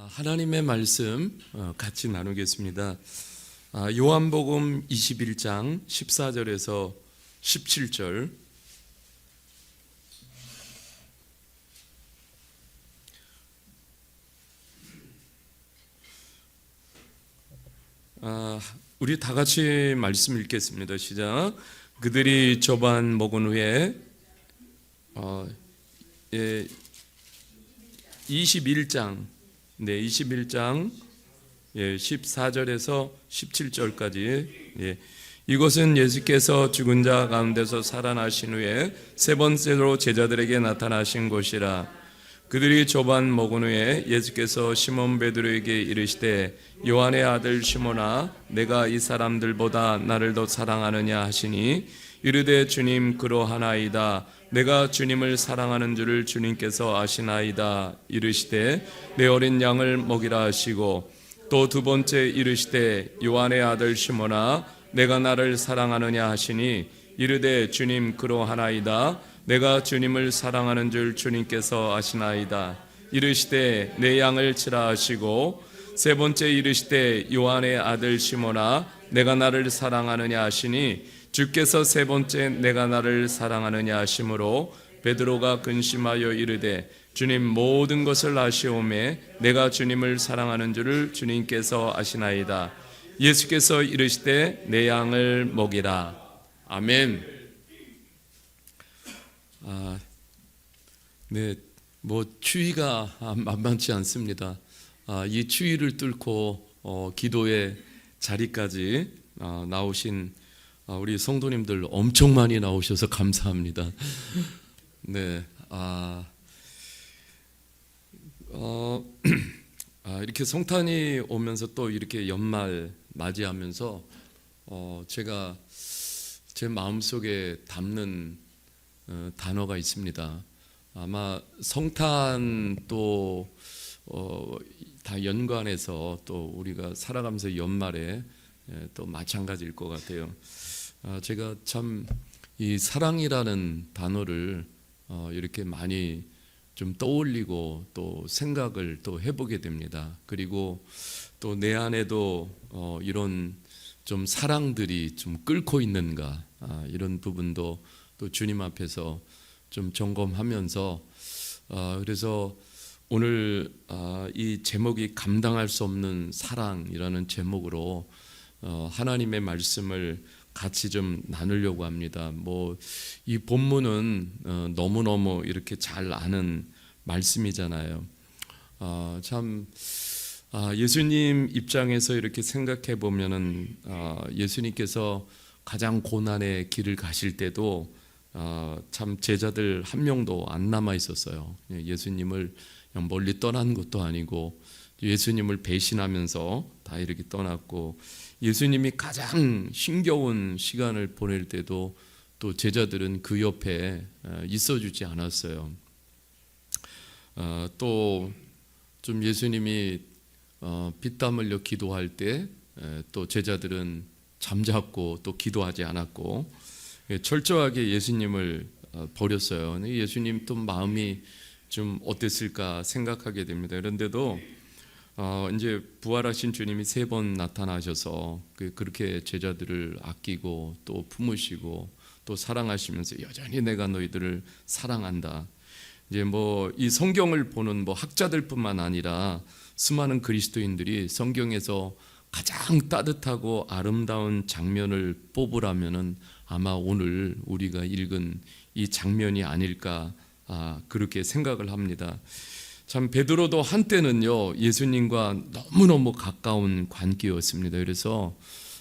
하나님의 말씀 같이 나누겠습니다. 요한복음 21장 14절에서 17절. 우리 다 같이 말씀 읽겠습니다. 시작. 그들이 저반 먹은 후에 21장 14절에서 17절까지. 이것은 예수께서 죽은 자 가운데서 살아나신 후에 세 번째로 제자들에게 나타나신 곳이라. 그들이 저반 먹은 후에 예수께서 시몬 베드로에게 이르시되 요한의 아들 시몬아, 내가 이 사람들보다 나를 더 사랑하느냐 하시니, 이르되 주님, 그러하나이다. 내가 주님을 사랑하는 줄을 주님께서 아시나이다. 이르시되 내 어린 양을 먹이라 하시고, 또 두 번째 이르시되 요한의 아들 시몬아, 내가 나를 사랑하느냐 하시니, 이르되 주님, 그러하나이다. 내가 주님을 사랑하는 줄 주님께서 아시나이다. 이르시되 내 양을 치라 하시고, 세 번째 이르시되 요한의 아들 시몬아, 내가 나를 사랑하느냐 하시니, 주께서 세 번째 내가 나를 사랑하느냐 하심으로 베드로가 근심하여 이르되 주님, 모든 것을 아시오매 내가 주님을 사랑하는 줄을 주님께서 아시나이다. 예수께서 이르시되 내 양을 먹이라. 아멘. 추위가 만만치 않습니다. 이 추위를 뚫고 기도의 자리까지 나오신 우리 성도님들 엄청 많이 나오셔서 감사합니다. 이렇게 성탄이 오면서 또 이렇게 연말 맞이하면서 제가 제 마음속에 담는 단어가 있습니다. 아마 성탄도 다 연관해서 또 우리가 살아가면서 연말에 또 마찬가지일 것 같아요. 제가 참 이 사랑이라는 단어를 이렇게 많이 좀 떠올리고 또 생각을 또 해보게 됩니다. 그리고 또 내 안에도 이런 좀 사랑들이 좀 끓고 있는가, 이런 부분도 또 주님 앞에서 좀 점검하면서, 그래서 오늘 이 제목이 감당할 수 없는 사랑이라는 제목으로 하나님의 말씀을 같이 좀 나누려고 합니다. 이 본문은 너무너무 이렇게 잘 아는 말씀이잖아요. 참 예수님 입장에서 이렇게 생각해 보면은 예수님께서 가장 고난의 길을 가실 때도 참 제자들 한 명도 안 남아 있었어요. 예수님을 그냥 멀리 떠난 것도 아니고 예수님을 배신하면서 다 이렇게 떠났고, 예수님이 가장 힘겨운 시간을 보낼 때도 또 제자들은 그 옆에 있어주지 않았어요. 또 좀 예수님이 피땀 흘려 기도할 때 또 제자들은 잠잡고 또 기도하지 않았고 철저하게 예수님을 버렸어요. 예수님 또 마음이 좀 어땠을까 생각하게 됩니다. 그런데도 이제 부활하신 주님이 세 번 나타나셔서 그렇게 제자들을 아끼고 또 품으시고 또 사랑하시면서 여전히 내가 너희들을 사랑한다. 이제 이 성경을 보는 학자들뿐만 아니라 수많은 그리스도인들이 성경에서 가장 따뜻하고 아름다운 장면을 뽑으라면은 아마 오늘 우리가 읽은 이 장면이 아닐까, 그렇게 생각을 합니다. 참 베드로도 한때는요 예수님과 너무너무 가까운 관계였습니다. 그래서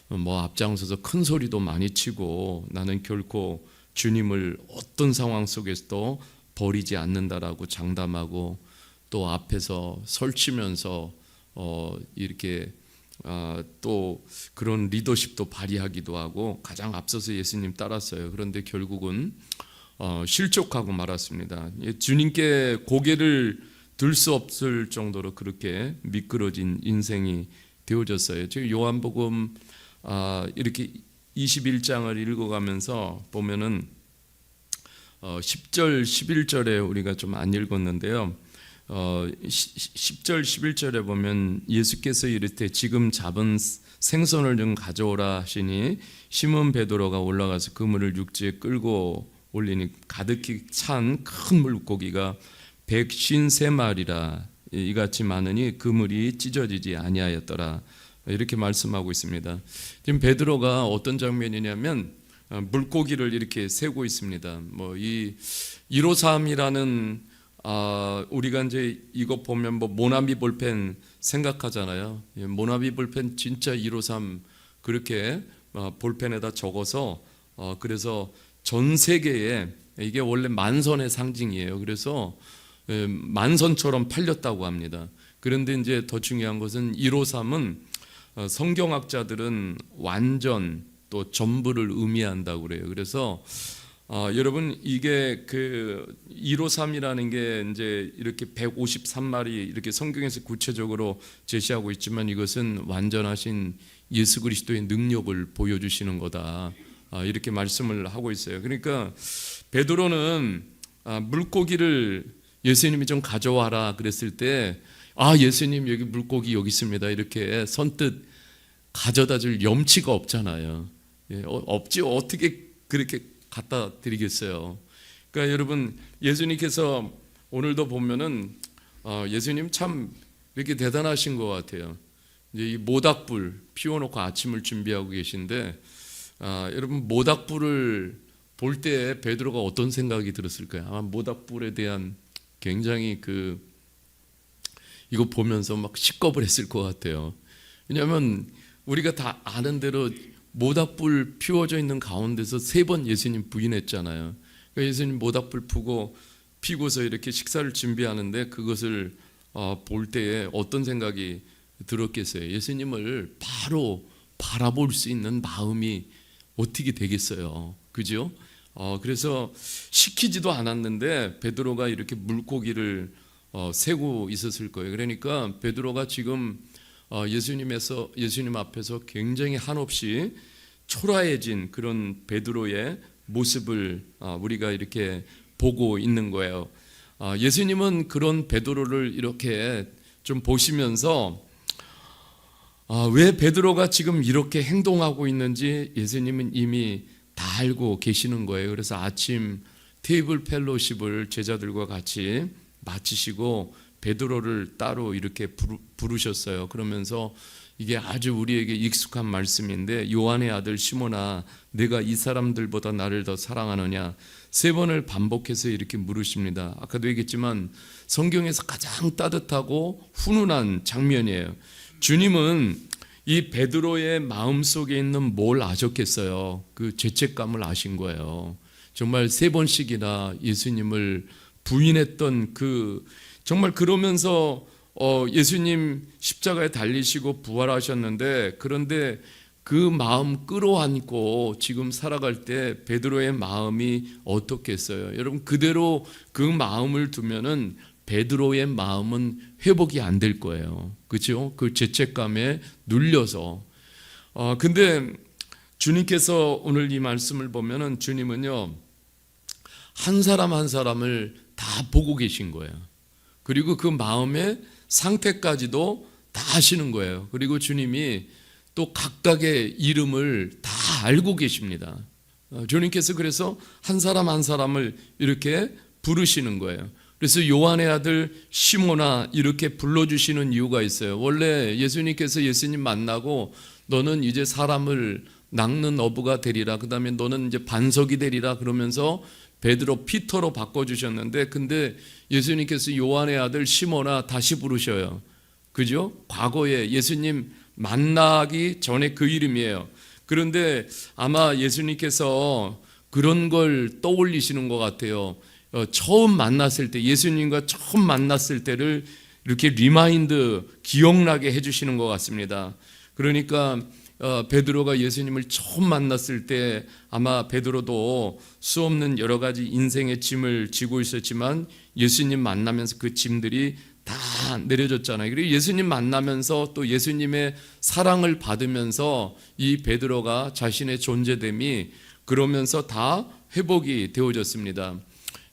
앞장서서 큰 소리도 많이 치고 나는 결코 주님을 어떤 상황 속에서도 버리지 않는다라고 장담하고, 또 앞에서 설치면서 이렇게 또 그런 리더십도 발휘하기도 하고 가장 앞서서 예수님 따랐어요. 그런데 결국은 실족하고 말았습니다. 주님께 고개를 들 수 없을 정도로 그렇게 미끄러진 인생이 되어졌어요. 지금 요한복음 이렇게 21장을 읽어가면서 보면은 10절, 11절에 우리가 좀 안 읽었는데요. 10절 11절에 보면 예수께서 이르되 지금 잡은 생선을 좀 가져오라 하시니 시몬 베드로가 올라가서 그물을 육지에 끌고 올리니 가득히 찬 큰 물고기가 153마리라 이같이 많으니 그물이 찢어지지 아니하였더라. 이렇게 말씀하고 있습니다. 지금 베드로가 어떤 장면이냐면 물고기를 이렇게 세고 있습니다. 이 153이라는 우리가 이제 이거 보면 모나미 볼펜 생각하잖아요. 모나미 볼펜 진짜 153 그렇게 볼펜에다 적어서 그래서 전 세계에 이게 원래 만선의 상징이에요. 그래서 만선처럼 팔렸다고 합니다. 그런데 이제 더 중요한 것은 153은 성경학자들은 완전 또 전부를 의미한다고 그래요. 그래서 여러분 이게 그 153이라는 게 이제 이렇게 153마리 이렇게 성경에서 구체적으로 제시하고 있지만 이것은 완전하신 예수 그리스도의 능력을 보여주시는 거다. 이렇게 말씀을 하고 있어요. 그러니까 베드로는 물고기를 예수님이 좀 가져와라 그랬을 때 예수님 여기 물고기 여기 있습니다. 이렇게 선뜻 가져다 줄 염치가 없잖아요. 없지 어떻게 그렇게 갖다 드리겠어요. 그러니까 여러분 예수님께서 오늘도 보면은 예수님 참 이렇게 대단하신 것 같아요. 이제 이 모닥불 피워놓고 아침을 준비하고 계신데 여러분 모닥불을 볼 때 베드로가 어떤 생각이 들었을까요? 아마 모닥불에 대한 굉장히 이거 보면서 막 식겁을 했을 것 같아요. 왜냐하면 우리가 다 아는 대로 모닥불 피워져 있는 가운데서 3번 예수님 부인했잖아요. 그러니까 예수님 모닥불 피고서 이렇게 식사를 준비하는데 그것을 볼 때에 어떤 생각이 들었겠어요? 예수님을 바로 바라볼 수 있는 마음이 어떻게 되겠어요? 그죠? 그래서 시키지도 않았는데 베드로가 이렇게 물고기를 세고 있었을 거예요. 그러니까 베드로가 지금 예수님 앞에서 굉장히 한없이 초라해진 그런 베드로의 모습을 우리가 이렇게 보고 있는 거예요. 예수님은 그런 베드로를 이렇게 좀 보시면서 왜 베드로가 지금 이렇게 행동하고 있는지 예수님은 이미 다 알고 계시는 거예요. 그래서 아침 테이블 펠로십을 제자들과 같이 마치시고 베드로를 따로 이렇게 부르셨어요. 그러면서 이게 아주 우리에게 익숙한 말씀인데 요한의 아들 시몬아 내가 이 사람들보다 나를 더 사랑하느냐 3번을 반복해서 이렇게 물으십니다. 아까도 얘기했지만 성경에서 가장 따뜻하고 훈훈한 장면이에요. 주님은 이 베드로의 마음속에 있는 뭘 아셨겠어요? 그 죄책감을 아신 거예요. 정말 3번씩이나 예수님을 부인했던 정말 그러면서 예수님 십자가에 달리시고 부활하셨는데 그런데 그 마음 끌어안고 지금 살아갈 때 베드로의 마음이 어떻겠어요? 여러분 그대로 그 마음을 두면은 베드로의 마음은 회복이 안 될 거예요. 그렇죠? 그 죄책감에 눌려서. 근데 주님께서 오늘 이 말씀을 보면은 주님은요 한 사람 한 사람을 다 보고 계신 거예요. 그리고 그 마음의 상태까지도 다 아시는 거예요. 그리고 주님이 또 각각의 이름을 다 알고 계십니다. 주님께서 그래서 한 사람 한 사람을 이렇게 부르시는 거예요. 그래서 요한의 아들 시몬아 이렇게 불러주시는 이유가 있어요. 원래 예수님께서 예수님 만나고 너는 이제 사람을 낚는 어부가 되리라. 그 다음에 너는 이제 반석이 되리라 그러면서 베드로 피터로 바꿔주셨는데 근데 예수님께서 요한의 아들 시몬아 다시 부르셔요. 그죠? 과거에 예수님 만나기 전에 그 이름이에요. 그런데 아마 예수님께서 그런 걸 떠올리시는 것 같아요. 처음 만났을 때 예수님과 처음 만났을 때를 이렇게 리마인드 기억나게 해주시는 것 같습니다. 그러니까 베드로가 예수님을 처음 만났을 때 아마 베드로도 수없는 여러 가지 인생의 짐을 지고 있었지만 예수님 만나면서 그 짐들이 다 내려졌잖아요. 그리고 예수님 만나면서 또 예수님의 사랑을 받으면서 이 베드로가 자신의 존재됨이 그러면서 다 회복이 되어졌습니다.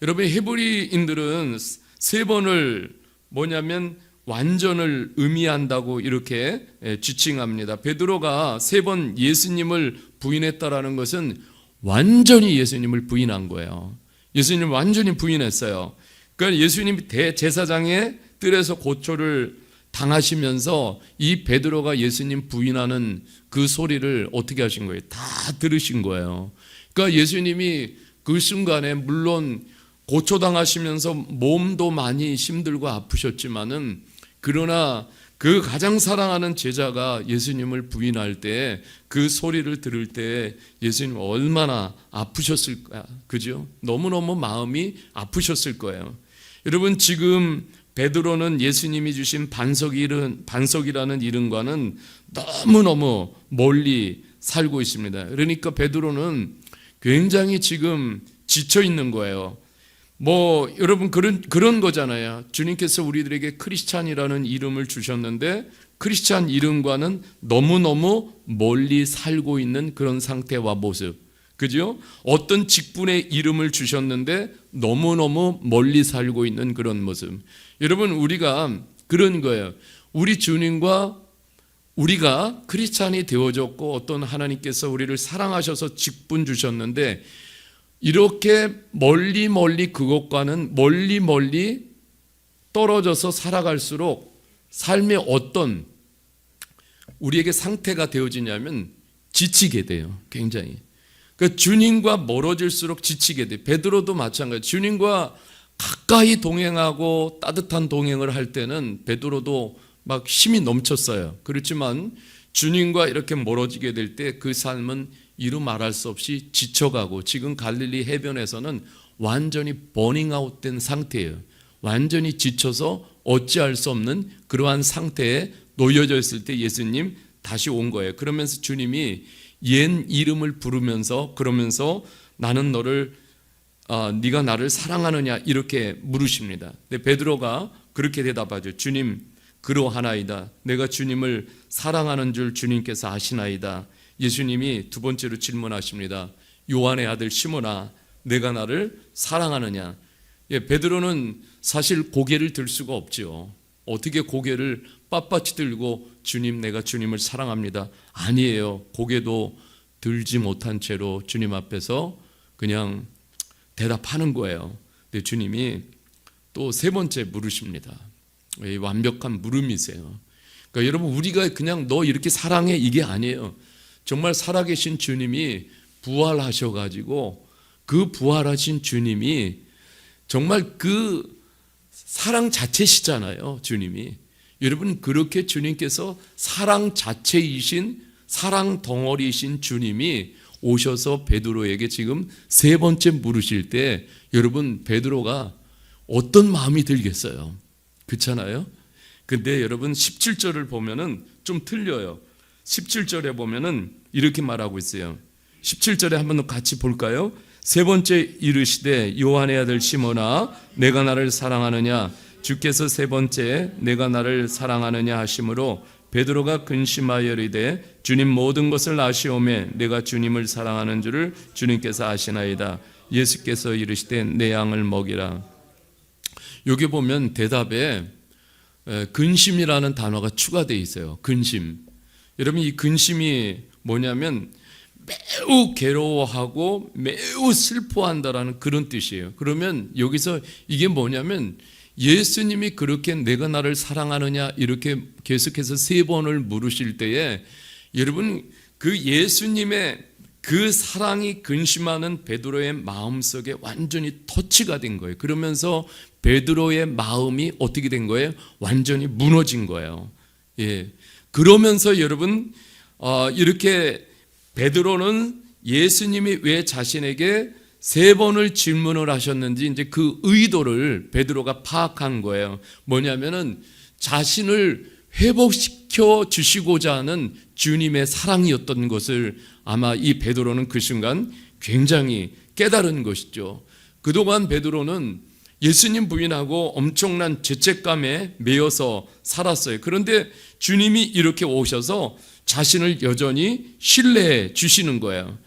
여러분 히브리인들은 3번을 뭐냐면 완전을 의미한다고 이렇게 지칭합니다. 베드로가 3번 예수님을 부인했다라는 것은 완전히 예수님을 부인한 거예요. 예수님을 완전히 부인했어요. 그러니까 예수님이 대제사장의 뜰에서 고초를 당하시면서 이 베드로가 예수님 부인하는 그 소리를 어떻게 하신 거예요? 다 들으신 거예요. 그러니까 예수님이 그 순간에 물론 고초당하시면서 몸도 많이 힘들고 아프셨지만은 그러나 그 가장 사랑하는 제자가 예수님을 부인할 때 그 소리를 들을 때 예수님 얼마나 아프셨을까, 그죠? 너무너무 마음이 아프셨을 거예요. 여러분, 지금 베드로는 예수님이 주신 반석이라는 이름과는 너무너무 멀리 살고 있습니다. 그러니까 베드로는 굉장히 지금 지쳐 있는 거예요. 여러분 그런 거잖아요. 주님께서 우리들에게 크리스찬이라는 이름을 주셨는데 크리스찬 이름과는 너무너무 멀리 살고 있는 그런 상태와 모습. 그죠? 어떤 직분의 이름을 주셨는데 너무너무 멀리 살고 있는 그런 모습. 여러분, 우리가 그런 거예요. 우리 주님과 우리가 크리스찬이 되어졌고 어떤 하나님께서 우리를 사랑하셔서 직분 주셨는데 이렇게 멀리 그것과는 멀리 떨어져서 살아갈수록 삶의 어떤 우리에게 상태가 되어지냐면 지치게 돼요. 굉장히. 그러니까 주님과 멀어질수록 지치게 돼요. 베드로도 마찬가지. 주님과 가까이 동행하고 따뜻한 동행을 할 때는 베드로도 막 힘이 넘쳤어요. 그렇지만 주님과 이렇게 멀어지게 될 때 그 삶은 이루 말할 수 없이 지쳐가고 지금 갈릴리 해변에서는 완전히 버닝아웃된 상태예요. 완전히 지쳐서 어찌할 수 없는 그러한 상태에 놓여져 있을 때 예수님 다시 온 거예요. 그러면서 주님이 옛 이름을 부르면서 그러면서 나는 너를 네가 나를 사랑하느냐 이렇게 물으십니다. 근데 베드로가 그렇게 대답하죠. 주님, 그러하나이다. 내가 주님을 사랑하는 줄 주님께서 아시나이다. 예수님이 두 번째로 질문하십니다. 요한의 아들 시몬아, 내가 나를 사랑하느냐? 베드로는 사실 고개를 들 수가 없죠. 어떻게 고개를 빳빳이 들고 주님, 내가 주님을 사랑합니다. 아니에요. 고개도 들지 못한 채로 주님 앞에서 그냥 대답하는 거예요. 근데 주님이 또 3번째 물으십니다. 완벽한 물음이세요. 그러니까 여러분, 우리가 그냥 너 이렇게 사랑해 이게 아니에요. 정말 살아계신 주님이 부활하셔가지고 그 부활하신 주님이 정말 그 사랑 자체시잖아요. 주님이. 여러분, 그렇게 주님께서 사랑 자체이신 사랑 덩어리이신 주님이 오셔서 베드로에게 지금 3번째 물으실 때 여러분, 베드로가 어떤 마음이 들겠어요? 그렇잖아요? 근데 여러분 17절을 보면은 좀 틀려요. 17절에 보면은 이렇게 말하고 있어요. 17절에 한번 더 같이 볼까요? 3번째 이르시되 요한의 아들 시몬아, 내가 나를 사랑하느냐? 주께서 3번째 내가 나를 사랑하느냐 하심으로 베드로가 근심하여 이르되 주님, 모든 것을 아시오매 내가 주님을 사랑하는 줄을 주님께서 아시나이다. 예수께서 이르시되 내 양을 먹이라. 여기 보면 대답에 근심이라는 단어가 추가되어 있어요. 근심. 여러분, 이 근심이 뭐냐면 매우 괴로워하고 매우 슬퍼한다라는 그런 뜻이에요. 그러면 여기서 이게 뭐냐면 예수님이 그렇게 내가 나를 사랑하느냐 이렇게 계속해서 3번을 물으실 때에 여러분, 그 예수님의 그 사랑이 근심하는 베드로의 마음속에 완전히 터치가 된 거예요. 그러면서 베드로의 마음이 어떻게 된 거예요? 완전히 무너진 거예요. 예. 그러면서 여러분, 이렇게 베드로는 예수님이 왜 자신에게 3번을 질문을 하셨는지 이제 그 의도를 베드로가 파악한 거예요. 뭐냐면은 자신을 회복시켜 주시고자 하는 주님의 사랑이었던 것을 아마 이 베드로는 그 순간 굉장히 깨달은 것이죠. 그동안 베드로는 예수님 부인하고 엄청난 죄책감에 매여서 살았어요. 그런데 주님이 이렇게 오셔서 자신을 여전히 신뢰해 주시는 거예요.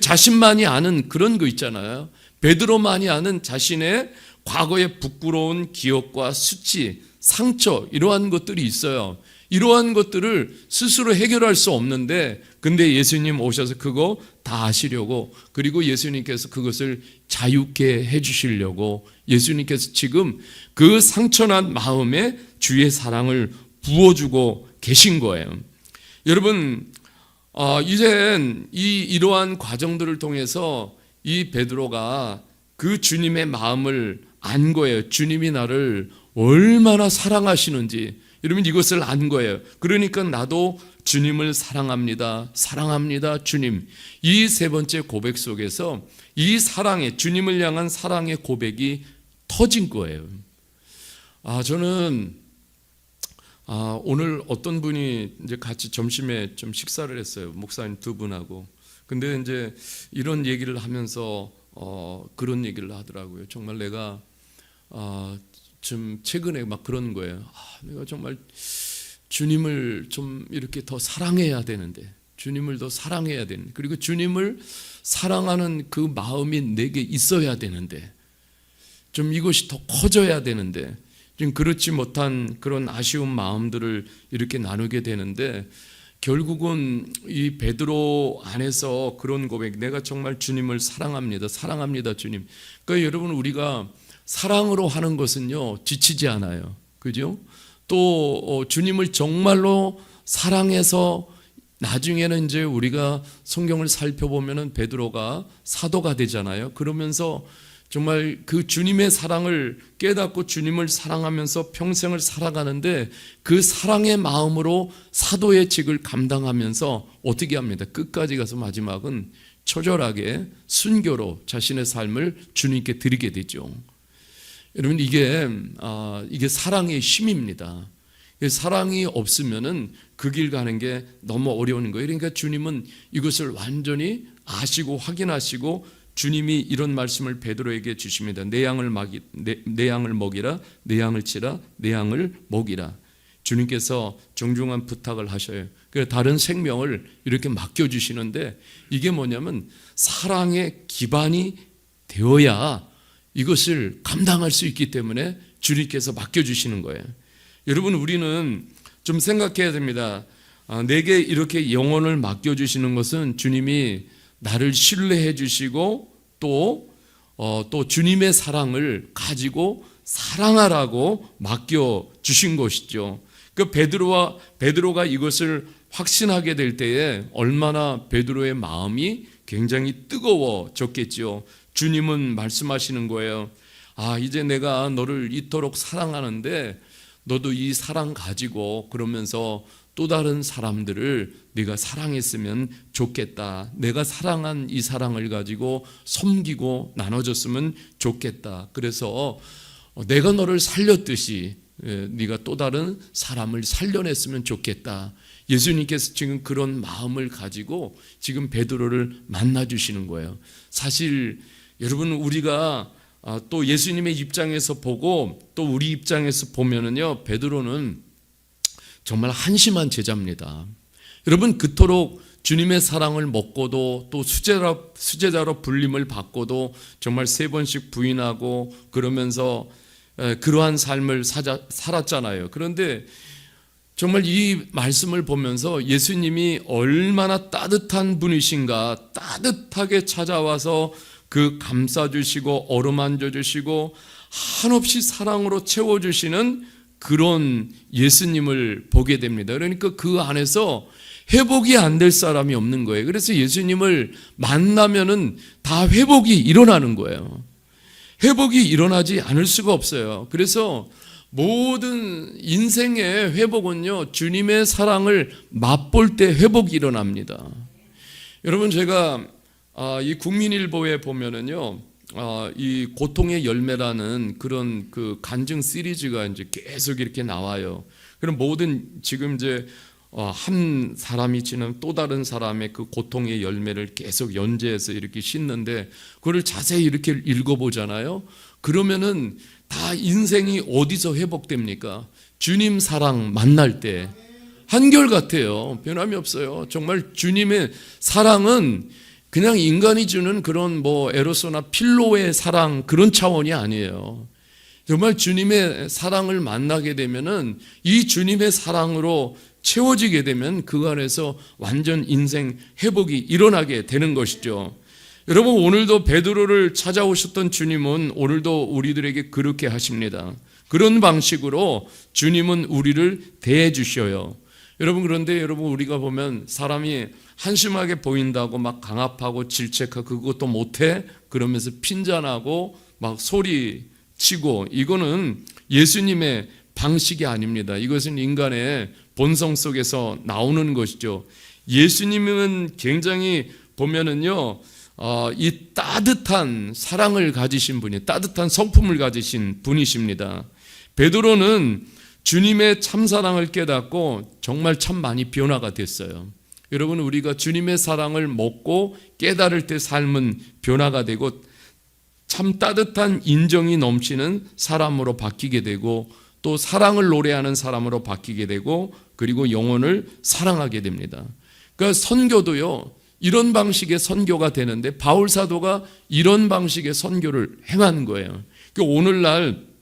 자신만이 아는 그런 거 있잖아요. 베드로만이 아는 자신의 과거의 부끄러운 기억과 수치, 상처, 이러한 것들이 있어요. 이러한 것들을 스스로 해결할 수 없는데, 근데 예수님 오셔서 그거 다 아시려고, 그리고 예수님께서 그것을 자유케 해주시려고 예수님께서 지금 그 상처난 마음에 주의 사랑을 부어주고 계신 거예요. 여러분, 이젠 이러한 과정들을 통해서 이 베드로가 그 주님의 마음을 안 거예요. 주님이 나를 얼마나 사랑하시는지 여러분 이것을 안 거예요. 그러니까 나도 주님을 사랑합니다. 사랑합니다, 주님. 이 세 번째 고백 속에서 이 사랑의, 주님을 향한 사랑의 고백이 터진 거예요. 저는 오늘 어떤 분이 이제 같이 점심에 좀 식사를 했어요. 목사님 두 분하고. 근데 이제 이런 얘기를 하면서 그런 얘기를 하더라고요. 정말 내가 좀 최근에 막 그런 거예요. 내가 정말 주님을 좀 이렇게 더 사랑해야 되는데, 주님을 더 사랑해야 되는데, 그리고 주님을 사랑하는 그 마음이 내게 있어야 되는데, 좀 이것이 더 커져야 되는데, 좀 그렇지 못한 그런 아쉬운 마음들을 이렇게 나누게 되는데, 결국은 이 베드로 안에서 그런 고백, 내가 정말 주님을 사랑합니다. 사랑합니다, 주님. 그러니까 여러분, 우리가 사랑으로 하는 것은요, 지치지 않아요. 그죠? 또 주님을 정말로 사랑해서 나중에는 이제 우리가 성경을 살펴보면은 베드로가 사도가 되잖아요. 그러면서 정말 그 주님의 사랑을 깨닫고 주님을 사랑하면서 평생을 살아가는데, 그 사랑의 마음으로 사도의 직을 감당하면서 어떻게 합니다? 끝까지 가서 마지막은 처절하게 순교로 자신의 삶을 주님께 드리게 되죠. 여러분, 이게 사랑의 힘입니다. 사랑이 없으면은 그 길 가는 게 너무 어려운 거예요. 그러니까 주님은 이것을 완전히 아시고 확인하시고 주님이 이런 말씀을 베드로에게 주십니다. 내 양을 먹이라, 내 양을 치라, 내 양을 먹이라. 주님께서 정중한 부탁을 하셔요. 그래서 다른 생명을 이렇게 맡겨주시는데, 이게 뭐냐면 사랑의 기반이 되어야 이것을 감당할 수 있기 때문에 주님께서 맡겨주시는 거예요. 여러분, 우리는 좀 생각해야 됩니다. 내게 이렇게 영혼을 맡겨주시는 것은 주님이 나를 신뢰해 주시고 또 주님의 사랑을 가지고 사랑하라고 맡겨주신 것이죠. 그 베드로가 이것을 확신하게 될 때에 얼마나 베드로의 마음이 굉장히 뜨거워졌겠죠. 주님은 말씀하시는 거예요. 이제 내가 너를 이토록 사랑하는데 너도 이 사랑 가지고 그러면서 또 다른 사람들을 네가 사랑했으면 좋겠다. 내가 사랑한 이 사랑을 가지고 섬기고 나눠줬으면 좋겠다. 그래서 내가 너를 살렸듯이 네가 또 다른 사람을 살려냈으면 좋겠다. 예수님께서 지금 그런 마음을 가지고 지금 베드로를 만나주시는 거예요. 사실 여러분, 우리가 또 예수님의 입장에서 보고 또 우리 입장에서 보면은요, 베드로는 정말 한심한 제자입니다. 여러분, 그토록 주님의 사랑을 먹고도 또 수제자로 불림을 받고도 정말 3번씩 부인하고 그러면서 그러한 삶을 살았잖아요. 그런데 정말 이 말씀을 보면서 예수님이 얼마나 따뜻한 분이신가, 따뜻하게 찾아와서 그 감싸주시고 어루만져 주시고 한없이 사랑으로 채워주시는 그런 예수님을 보게 됩니다. 그러니까 그 안에서 회복이 안 될 사람이 없는 거예요. 그래서 예수님을 만나면은 다 회복이 일어나는 거예요. 회복이 일어나지 않을 수가 없어요. 그래서 모든 인생의 회복은요, 주님의 사랑을 맛볼 때 회복이 일어납니다. 여러분, 제가 이 국민일보에 보면은요, 이 고통의 열매라는 그런 그 간증 시리즈가 이제 계속 이렇게 나와요. 그럼 모든 지금 이제 한 사람이 지는 또 다른 사람의 그 고통의 열매를 계속 연재해서 이렇게 싣는데, 그걸 자세히 이렇게 읽어보잖아요. 그러면은 다 인생이 어디서 회복됩니까? 주님 사랑 만날 때 한결같아요. 변함이 없어요. 정말 주님의 사랑은 그냥 인간이 주는 그런 에로스나 필로의 사랑, 그런 차원이 아니에요. 정말 주님의 사랑을 만나게 되면은 이 주님의 사랑으로 채워지게 되면 그 안에서 완전 인생 회복이 일어나게 되는 것이죠. 여러분, 오늘도 베드로를 찾아오셨던 주님은 오늘도 우리들에게 그렇게 하십니다. 그런 방식으로 주님은 우리를 대해 주셔요. 여러분, 그런데 여러분, 우리가 보면 사람이 한심하게 보인다고 막 강압하고 질책하고 그것도 못해? 그러면서 핀잔하고 막 소리치고, 이거는 예수님의 방식이 아닙니다. 이것은 인간의 본성 속에서 나오는 것이죠. 예수님은 굉장히 보면은요, 이 따뜻한 사랑을 가지신 분이, 따뜻한 성품을 가지신 분이십니다. 베드로는 주님의 참사랑을 깨닫고 정말 참 많이 변화가 됐어요. 여러분, 우리가 주님의 사랑을 먹고 깨달을 때 삶은 변화가 되고 참 따뜻한 인정이 넘치는 사람으로 바뀌게 되고 또 사랑을 노래하는 사람으로 바뀌게 되고 그리고 영혼을 사랑하게 됩니다. 그러니까 선교도요, 이런 방식의 선교가 되는데 바울 사도가 이런 방식의 선교를 행한 거예요. 그러니까 오늘날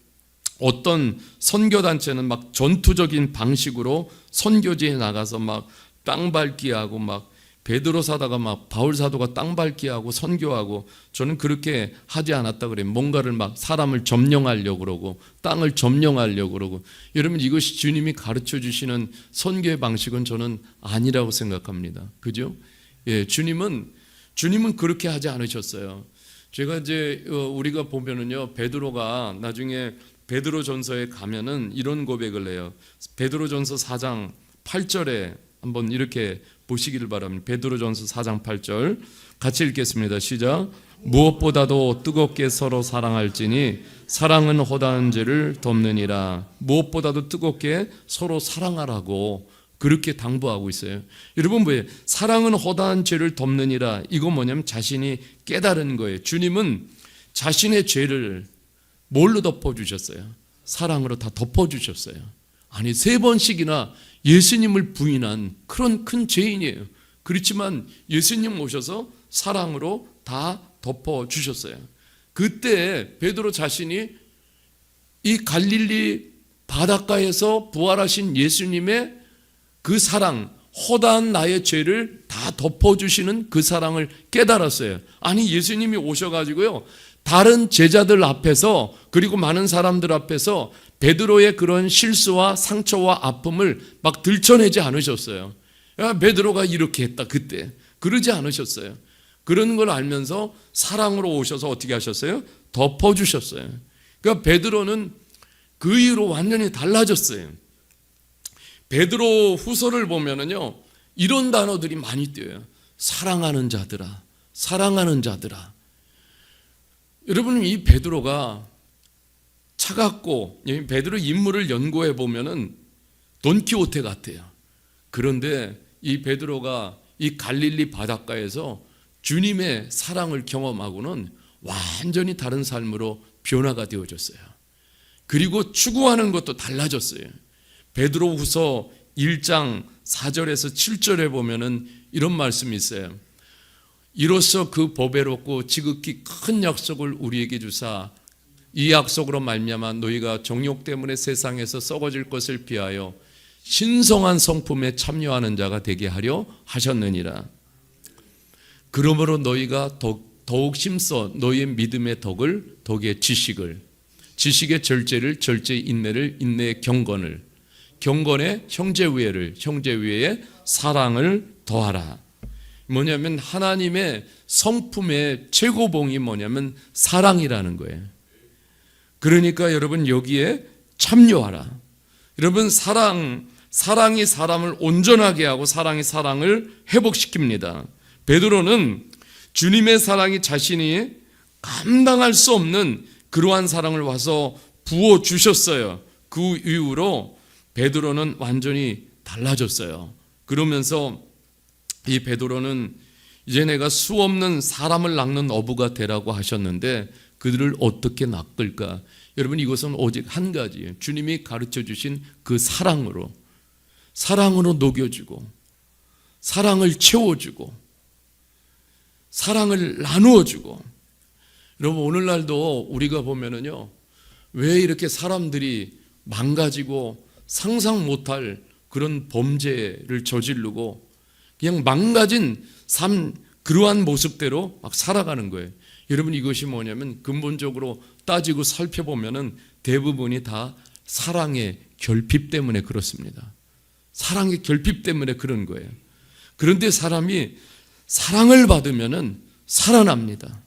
어떤 선교단체는 막 전투적인 방식으로 선교지에 나가서 막 땅 밟기 하고 막 베드로 사도가 막 바울 사도가 땅 밟기 하고 선교하고, 저는 그렇게 하지 않았다 그래요. 뭔가를 막 사람을 점령하려고 그러고 땅을 점령하려고 그러고. 여러분, 이것이 주님이 가르쳐 주시는 선교의 방식은 저는 아니라고 생각합니다. 그죠? 예, 주님은 그렇게 하지 않으셨어요. 제가 이제 우리가 보면은요, 베드로가 나중에 베드로전서에 가면은 이런 고백을 해요. 베드로전서 4장 8절에 한번 이렇게 보시기를 바랍니다. 베드로전서 4장 8절 같이 읽겠습니다. 시작. 무엇보다도 뜨겁게 서로 사랑할지니 사랑은 허다한 죄를 덮느니라. 무엇보다도 뜨겁게 서로 사랑하라고 그렇게 당부하고 있어요. 여러분, 왜 사랑은 허다한 죄를 덮느니라, 이거 뭐냐면 자신이 깨달은 거예요. 주님은 자신의 죄를 뭘로 덮어주셨어요? 사랑으로 다 덮어주셨어요. 아니, 3번씩이나 예수님을 부인한 그런 큰 죄인이에요. 그렇지만 예수님 오셔서 사랑으로 다 덮어주셨어요. 그때 베드로 자신이 이 갈릴리 바닷가에서 부활하신 예수님의 그 사랑, 허다한 나의 죄를 다 덮어주시는 그 사랑을 깨달았어요. 아니, 예수님이 오셔가지고요, 다른 제자들 앞에서 그리고 많은 사람들 앞에서 베드로의 그런 실수와 상처와 아픔을 막 들춰내지 않으셨어요. 야, 베드로가 이렇게 했다 그때, 그러지 않으셨어요. 그런 걸 알면서 사랑으로 오셔서 어떻게 하셨어요? 덮어주셨어요. 그러니까 베드로는 그 이후로 완전히 달라졌어요. 베드로 후서를 보면은요, 이런 단어들이 많이 띄어요. 사랑하는 자들아, 사랑하는 자들아. 여러분, 이 베드로가 차갑고, 베드로 인물을 연구해 보면은 돈키호테 같아요. 그런데 이 베드로가 이 갈릴리 바닷가에서 주님의 사랑을 경험하고는 완전히 다른 삶으로 변화가 되어졌어요. 그리고 추구하는 것도 달라졌어요. 베드로후서 1장 4절에서 7절에 보면은 이런 말씀이 있어요. 이로써 그 보배롭고 지극히 큰 약속을 우리에게 주사 이 약속으로 말미암아 너희가 정욕 때문에 세상에서 썩어질 것을 피하여 신성한 성품에 참여하는 자가 되게 하려 하셨느니라. 그러므로 너희가 더욱 힘써 너희의 믿음의 덕을, 덕의 지식을, 지식의 절제를, 절제의 인내를, 인내의 경건을, 경건의 형제위애를, 형제위애의 사랑을 더하라. 뭐냐면 하나님의 성품의 최고봉이 뭐냐면 사랑이라는 거예요. 그러니까 여러분, 여기에 참여하라. 여러분, 사랑이 사람을 온전하게 하고 사랑이 사랑을 회복시킵니다. 베드로는 주님의 사랑이 자신이 감당할 수 없는 그러한 사랑을 와서 부어주셨어요. 그 이후로 베드로는 완전히 달라졌어요. 그러면서 이 베드로는 이제 내가 수없는 사람을 낚는 어부가 되라고 하셨는데 그들을 어떻게 낚을까? 여러분, 이것은 오직 한 가지예요. 주님이 가르쳐 주신 그 사랑으로 녹여주고 사랑을 채워주고 사랑을 나누어주고. 여러분, 오늘날도 우리가 보면은요, 왜 이렇게 사람들이 망가지고 상상 못할 그런 범죄를 저지르고 그냥 망가진 삶, 그러한 모습대로 막 살아가는 거예요. 여러분, 이것이 뭐냐면 근본적으로 따지고 살펴보면은 대부분이 다 사랑의 결핍 때문에 그렇습니다. 사랑의 결핍 때문에 그런 거예요. 그런데 사람이 사랑을 받으면은 살아납니다.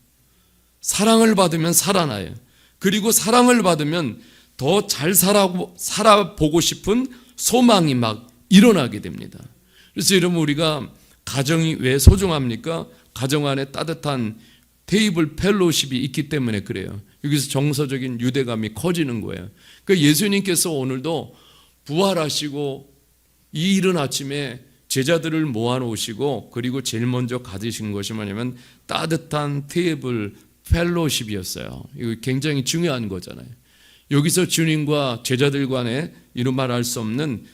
사랑을 받으면 살아나요. 그리고 사랑을 받으면 더 잘 살아보고 싶은 소망이 막 일어나게 됩니다. 그래서 여러분, 우리가 가정이 왜 소중합니까? 가정 안에 따뜻한 테이블 펠로십이 있기 때문에 그래요. 여기서 정서적인 유대감이 커지는 거예요. 그러니까 예수님께서 오늘도 부활하시고 이 이른 아침에 제자들을 모아놓으시고 그리고 제일 먼저 가지신 것이 뭐냐면 따뜻한 테이블 펠로십이었어요. 이거 굉장히 중요한 거잖아요. 여기서 주님과 제자들 간에 이루 말할 수 없는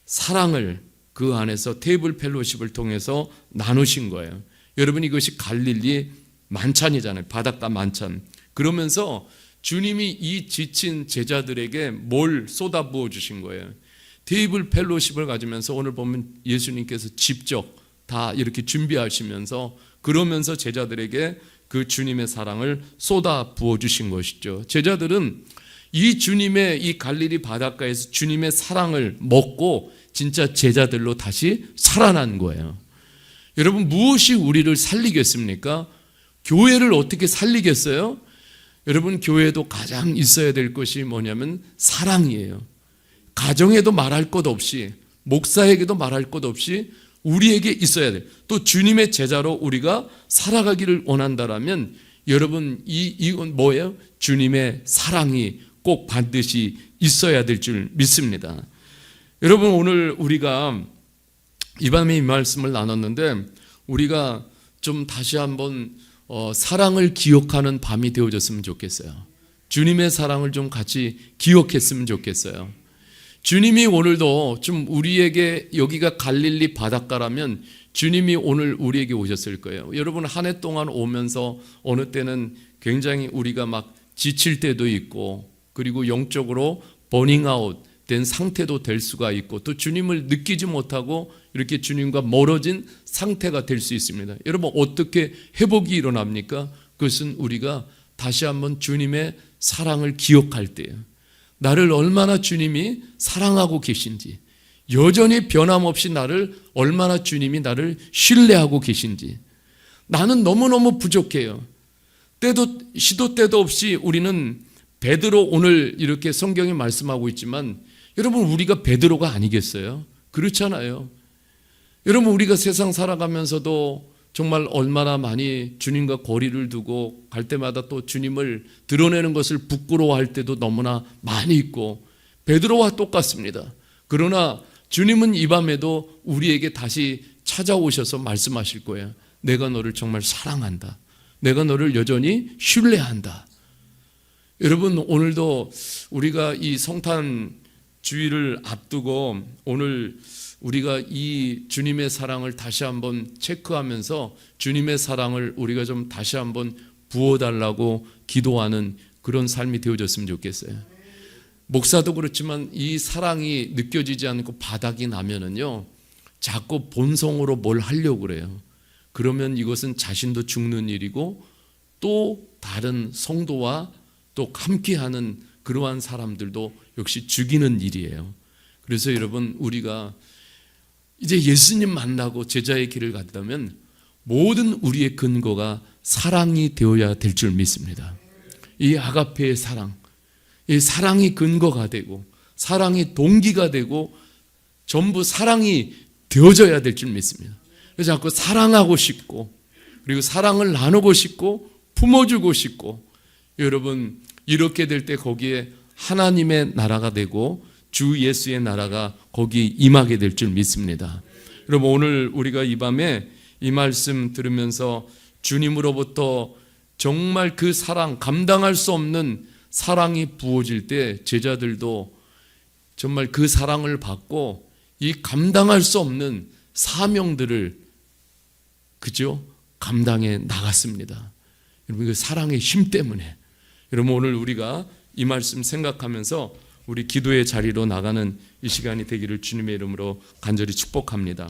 사랑을 그 안에서 테이블 펠로십을 통해서 나누신 거예요. 여러분, 이것이 갈릴리 만찬이잖아요. 바닷가 만찬. 그러면서 주님이 이 지친 제자들에게 뭘 쏟아부어 주신 거예요. 테이블 펠로십을 가지면서 오늘 보면 예수님께서 직접 다 이렇게 준비하시면서 그러면서 제자들에게 그 주님의 사랑을 쏟아부어 주신 것이죠. 제자들은 이 주님의 이 갈릴리 바닷가에서 주님의 사랑을 먹고 진짜 제자들로 다시 살아난 거예요. 여러분, 무엇이 우리를 살리겠습니까? 교회를 어떻게 살리겠어요? 여러분, 교회도 가장 있어야 될 것이 뭐냐면 사랑이에요. 가정에도 말할 것 없이, 목사에게도 말할 것 없이 우리에게 있어야 돼요. 또 주님의 제자로 우리가 살아가기를 원한다라면 여러분, 이건 뭐예요? 주님의 사랑이 꼭 반드시 있어야 될 줄 믿습니다. 여러분, 오늘 우리가 이 밤에 이 말씀을 나눴는데 우리가 좀 다시 한번 사랑을 기억하는 밤이 되어졌으면 좋겠어요. 주님의 사랑을 좀 같이 기억했으면 좋겠어요. 주님이 오늘도 좀 우리에게, 여기가 갈릴리 바닷가라면 주님이 오늘 우리에게 오셨을 거예요. 여러분, 한 해 동안 오면서 어느 때는 굉장히 우리가 막 지칠 때도 있고 그리고 영적으로 버닝아웃 된 상태도 될 수가 있고 또 주님을 느끼지 못하고 이렇게 주님과 멀어진 상태가 될 수 있습니다. 여러분, 어떻게 회복이 일어납니까? 그것은 우리가 다시 한번 주님의 사랑을 기억할 때예요. 나를 얼마나 주님이 사랑하고 계신지, 여전히 변함없이 나를 얼마나 주님이 나를 신뢰하고 계신지. 나는 너무너무 부족해요. 시도 때도 없이 우리는 베드로, 오늘 이렇게 성경이 말씀하고 있지만 여러분, 우리가 베드로가 아니겠어요? 그렇잖아요. 여러분, 우리가 세상 살아가면서도 정말 얼마나 많이 주님과 거리를 두고 갈 때마다 또 주님을 드러내는 것을 부끄러워할 때도 너무나 많이 있고 베드로와 똑같습니다. 그러나 주님은 이 밤에도 우리에게 다시 찾아오셔서 말씀하실 거예요. 내가 너를 정말 사랑한다. 내가 너를 여전히 신뢰한다. 여러분, 오늘도 우리가 이 성탄 주일을 앞두고 오늘 우리가 이 주님의 사랑을 다시 한번 체크하면서 주님의 사랑을 우리가 좀 다시 한번 부어달라고 기도하는 그런 삶이 되어졌으면 좋겠어요. 목사도 그렇지만 이 사랑이 느껴지지 않고 바닥이 나면은요, 자꾸 본성으로 뭘 하려고 그래요. 그러면 이것은 자신도 죽는 일이고 또 다른 성도와 또 함께하는 그러한 사람들도 역시 죽이는 일이에요. 그래서 여러분, 우리가 이제 예수님 만나고 제자의 길을 갔다면 모든 우리의 근거가 사랑이 되어야 될 줄 믿습니다. 이 아가페의 사랑, 이 사랑이 근거가 되고 사랑이 동기가 되고 전부 사랑이 되어져야 될 줄 믿습니다. 그래서 자꾸 사랑하고 싶고 그리고 사랑을 나누고 싶고 품어주고 싶고, 여러분, 이렇게 될 때 거기에 하나님의 나라가 되고 주 예수의 나라가 거기에 임하게 될 줄 믿습니다. 여러분, 오늘 우리가 이 밤에 이 말씀 들으면서 주님으로부터 정말 그 사랑, 감당할 수 없는 사랑이 부어질 때 제자들도 정말 그 사랑을 받고 이 감당할 수 없는 사명들을 그죠? 감당해 나갔습니다. 여러분, 그 사랑의 힘 때문에 여러분, 오늘 우리가 이 말씀 생각하면서 우리 기도의 자리로 나가는 이 시간이 되기를 주님의 이름으로 간절히 축복합니다.